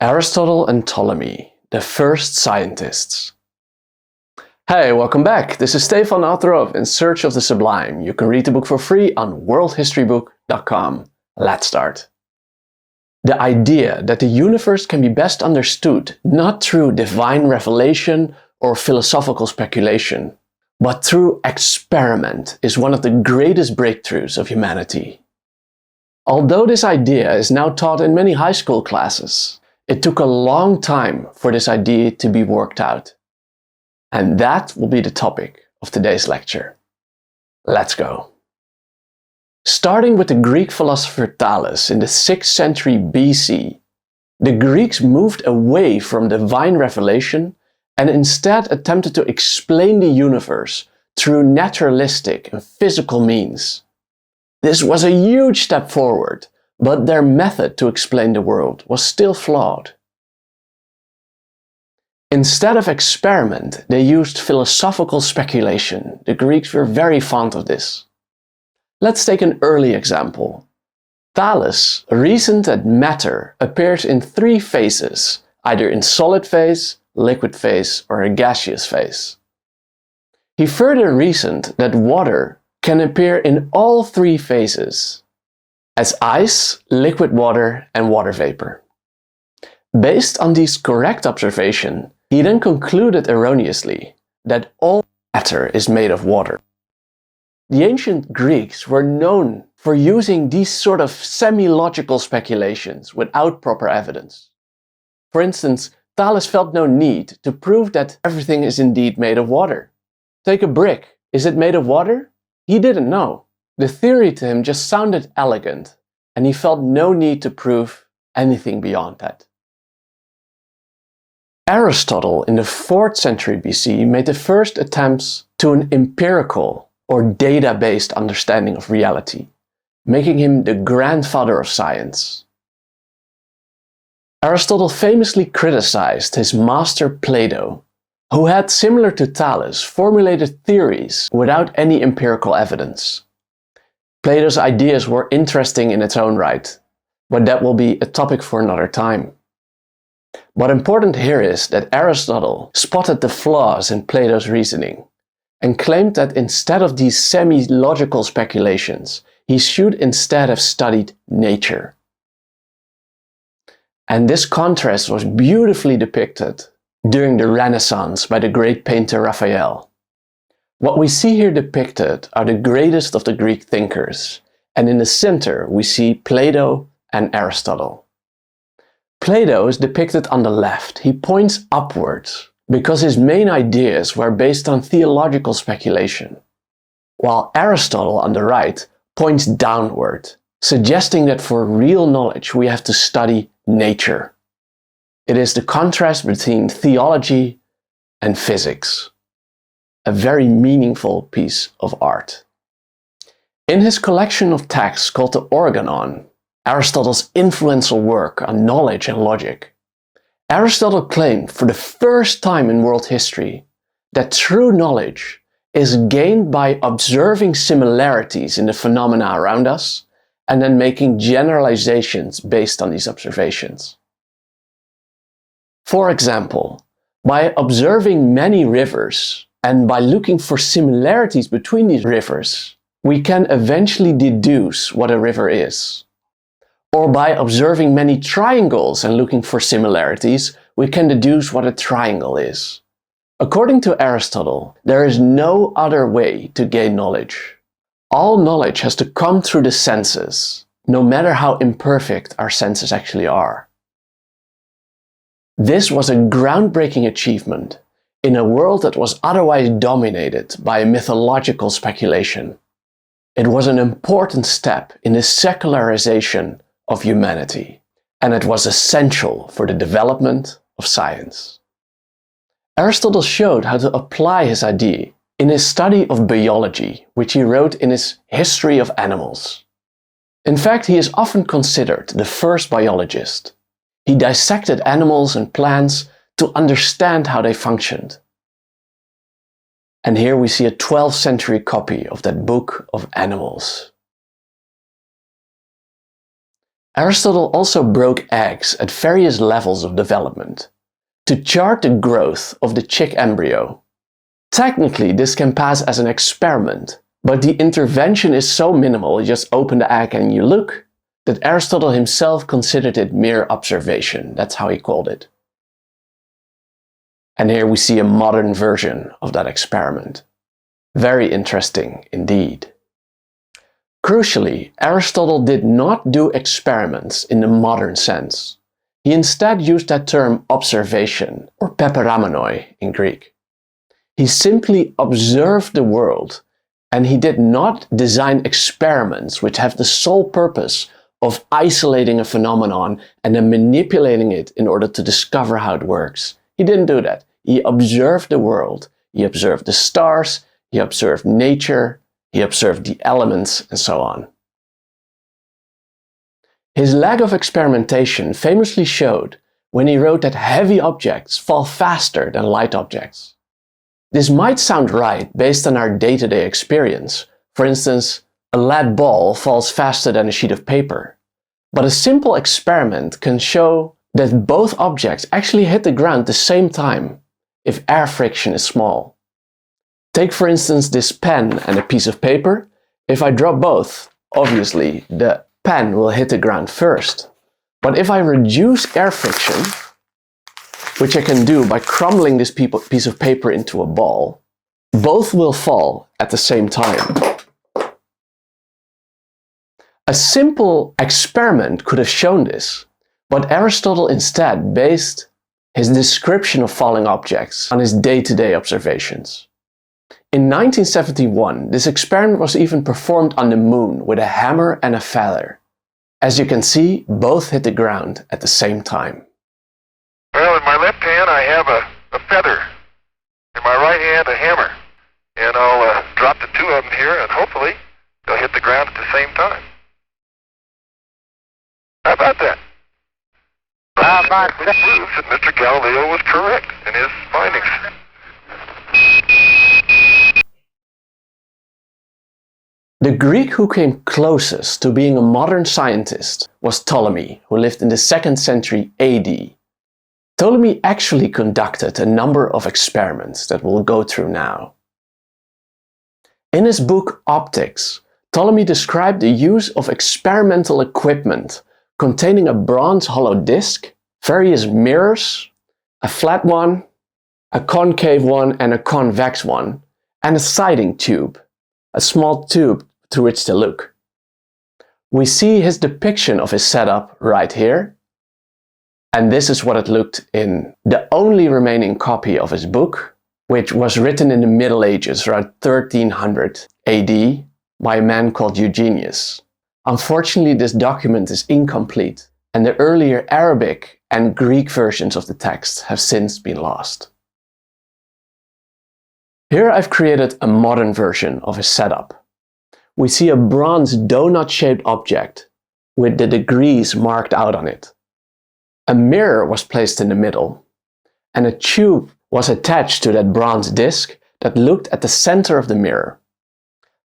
Aristotle and Ptolemy, the first scientists. Hey, welcome back. This is Stephan, author of In Search of the Sublime. You can read the book for free on worldhistorybook.com. Let's start. The idea that the universe can be best understood not through divine revelation or philosophical speculation, but through experiment is one of the greatest breakthroughs of humanity. Although this idea is now taught in many high school classes, it took a long time for this idea to be worked out. And that will be the topic of today's lecture. Let's go. Starting with the Greek philosopher Thales in the 6th century BC, the Greeks moved away from divine revelation and instead attempted to explain the universe through naturalistic and physical means. This was a huge step forward, but their method to explain the world was still flawed. Instead of experiment, they used philosophical speculation. The Greeks were very fond of this. Let's take an early example. Thales reasoned that matter appears in 3 phases, either in solid phase, liquid phase, or a gaseous phase. He further reasoned that water can appear in all 3 phases, as ice, liquid water, and water vapor. Based on these correct observations, he then concluded erroneously that all matter is made of water. The ancient Greeks were known for using these sort of semi-logical speculations without proper evidence. For instance, Thales felt no need to prove that everything is indeed made of water. Take a brick. Is it made of water? He didn't know. The theory to him just sounded elegant, and he felt no need to prove anything beyond that. Aristotle in the 4th century BC made the first attempts to an empirical or data-based understanding of reality, making him the grandfather of science. Aristotle famously criticized his master Plato, who had, similar to Thales, formulated theories without any empirical evidence. Plato's ideas were interesting in its own right, but that will be a topic for another time. What important here is that Aristotle spotted the flaws in Plato's reasoning and claimed that instead of these semi-logical speculations, he should instead have studied nature. And this contrast was beautifully depicted during the Renaissance by the great painter Raphael. What we see here depicted are the greatest of the Greek thinkers, and in the center we see Plato and Aristotle. Plato is depicted on the left. He points upwards because his main ideas were based on theological speculation, while Aristotle on the right points downward, suggesting that for real knowledge we have to study nature. It is the contrast between theology and physics. A very meaningful piece of art. In his collection of texts called the Organon, Aristotle's influential work on knowledge and logic, Aristotle claimed for the first time in world history that true knowledge is gained by observing similarities in the phenomena around us and then making generalizations based on these observations. For example, by observing many rivers and by looking for similarities between these rivers, we can eventually deduce what a river is. Or by observing many triangles and looking for similarities, we can deduce what a triangle is. According to Aristotle, there is no other way to gain knowledge. All knowledge has to come through the senses, no matter how imperfect our senses actually are. This was a groundbreaking achievement in a world that was otherwise dominated by mythological speculation. It was an important step in the secularization of humanity, and it was essential for the development of science. Aristotle showed how to apply his idea in his study of biology, which he wrote in his History of Animals. In fact, he is often considered the first biologist. He dissected animals and plants to understand how they functioned. And here we see a 12th century copy of that book of animals. Aristotle also broke eggs at various levels of development to chart the growth of the chick embryo. Technically, this can pass as an experiment, but the intervention is so minimal, you just open the egg and you look, that Aristotle himself considered it mere observation. That's how he called it. And here we see a modern version of that experiment. Very interesting indeed. Crucially, Aristotle did not do experiments in the modern sense. He instead used that term observation, or peperamonoi in Greek. He simply observed the world, and he did not design experiments which have the sole purpose of isolating a phenomenon and then manipulating it in order to discover how it works. He didn't do that. He observed the world, he observed the stars, he observed nature, he observed the elements, and so on. His lack of experimentation famously showed when he wrote that heavy objects fall faster than light objects. This might sound right based on our day-to-day experience. For instance, a lead ball falls faster than a sheet of paper. But a simple experiment can show that both objects actually hit the ground at the same time if air friction is small. Take for instance this pen and a piece of paper. If I drop both, obviously the pen will hit the ground first. But if I reduce air friction, which I can do by crumbling this piece of paper into a ball, both will fall at the same time. A simple experiment could have shown this, but Aristotle instead based his description of falling objects on his day-to-day observations. In 1971, this experiment was even performed on the moon with a hammer and a feather. As you can see, both hit the ground at the same time. Well, in my left hand I have a feather, in my right hand a hammer, and I'll drop the two of them here and hopefully they'll hit the ground at the same time. How about that? It proves that Mr. Galileo was correct in his findings. The Greek who came closest to being a modern scientist was Ptolemy, who lived in the 2nd century AD. Ptolemy actually conducted a number of experiments that we'll go through now. In his book Optics, Ptolemy described the use of experimental equipment containing a bronze hollow disc, various mirrors, a flat one, a concave one and a convex one, and a sighting tube, a small tube through which to look. We see his depiction of his setup right here, and this is what it looked in the only remaining copy of his book, which was written in the Middle Ages, around 1300 AD, by a man called Eugenius. Unfortunately, this document is incomplete, and the earlier Arabic and Greek versions of the text have since been lost. Here I've created a modern version of his setup. We see a bronze donut-shaped object with the degrees marked out on it. A mirror was placed in the middle, and a tube was attached to that bronze disc that looked at the center of the mirror.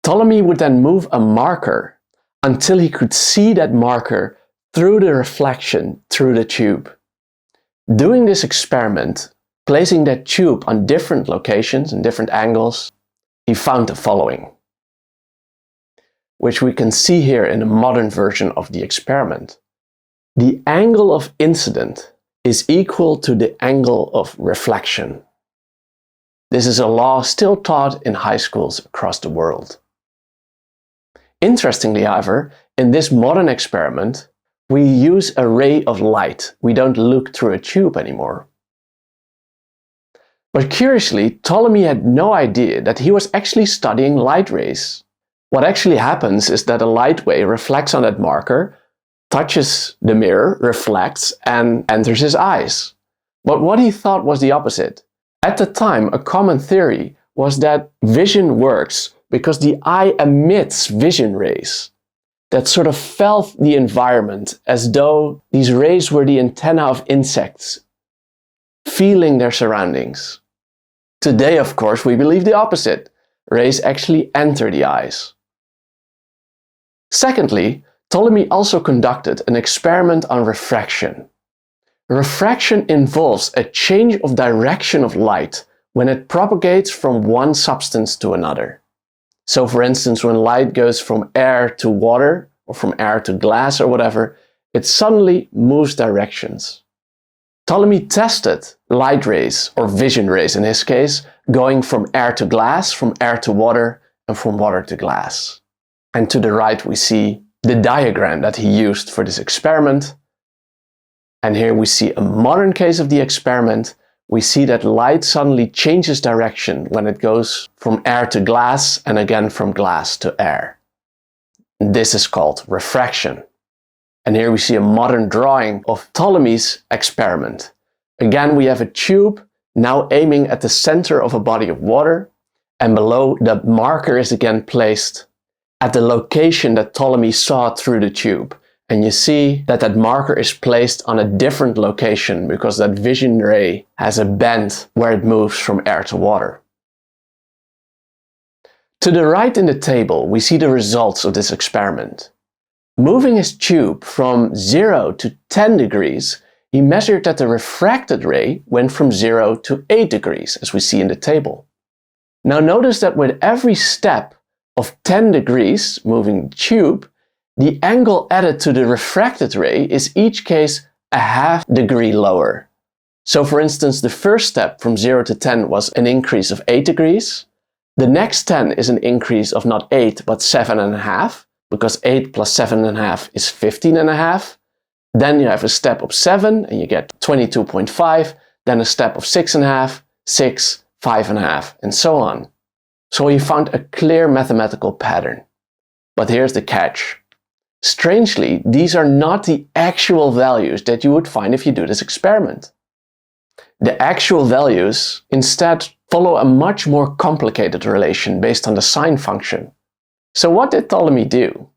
Ptolemy would then move a marker until he could see that marker through the reflection through the tube. Doing this experiment, placing that tube on different locations and different angles, he found the following, which we can see here in a modern version of the experiment. The angle of incident is equal to the angle of reflection. This is a law still taught in high schools across the world. Interestingly, however, in this modern experiment, we use a ray of light. We don't look through a tube anymore. But curiously, Ptolemy had no idea that he was actually studying light rays. What actually happens is that a light ray reflects on that marker, touches the mirror, reflects, and enters his eyes. But what he thought was the opposite. At the time, a common theory was that vision works because the eye emits vision rays that sort of felt the environment as though these rays were the antenna of insects, feeling their surroundings. Today, of course, we believe the opposite. Rays actually enter the eyes. Secondly, Ptolemy also conducted an experiment on refraction. Refraction involves a change of direction of light when it propagates from one substance to another. So for instance, when light goes from air to water, or from air to glass or whatever, it suddenly moves directions. Ptolemy tested light rays, or vision rays in his case, going from air to glass, from air to water, and from water to glass. And to the right we see the diagram that he used for this experiment. And here we see a modern case of the experiment. We see that light suddenly changes direction when it goes from air to glass and again from glass to air. This is called refraction. And here we see a modern drawing of Ptolemy's experiment. Again, we have a tube now aiming at the center of a body of water, and below the marker is again placed at the location that Ptolemy saw through the tube. And you see that that marker is placed on a different location because that vision ray has a bend where it moves from air to water. To the right in the table, we see the results of this experiment. Moving his tube from 0 to 10 degrees, he measured that the refracted ray went from 0 to 8 degrees, as we see in the table. Now notice that with every step of 10 degrees moving the tube, the angle added to the refracted ray is each case a half degree lower. So for instance, the first step from 0 to 10 was an increase of 8 degrees. The next 10 is an increase of not 8 but 7.5, because 8 plus 7.5 is 15.5. Then you have a step of 7 and you get 22.5, then a step of 6.5, 6, 5.5, and so on. So he found a clear mathematical pattern. But here's the catch. Strangely, these are not the actual values that you would find if you do this experiment. The actual values instead follow a much more complicated relation based on the sine function. So what did Ptolemy do?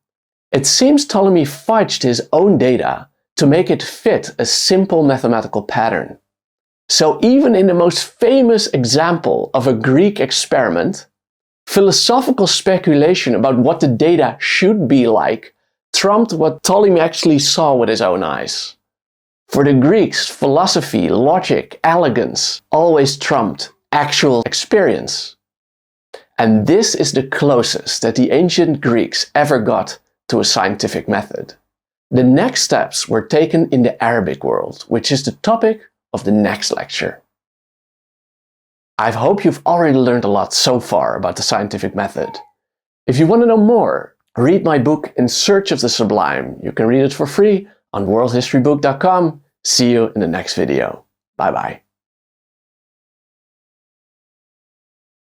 It seems Ptolemy fudged his own data to make it fit a simple mathematical pattern. So even in the most famous example of a Greek experiment, philosophical speculation about what the data should be like trumped what Ptolemy actually saw with his own eyes. For the Greeks, philosophy, logic, elegance always trumped actual experience. And this is the closest that the ancient Greeks ever got to a scientific method. The next steps were taken in the Arabic world, which is the topic of the next lecture. I hope you've already learned a lot so far about the scientific method. If you want to know more, read my book In Search of the Sublime. You can read it for free on worldhistorybook.com. See you in the next video. Bye bye.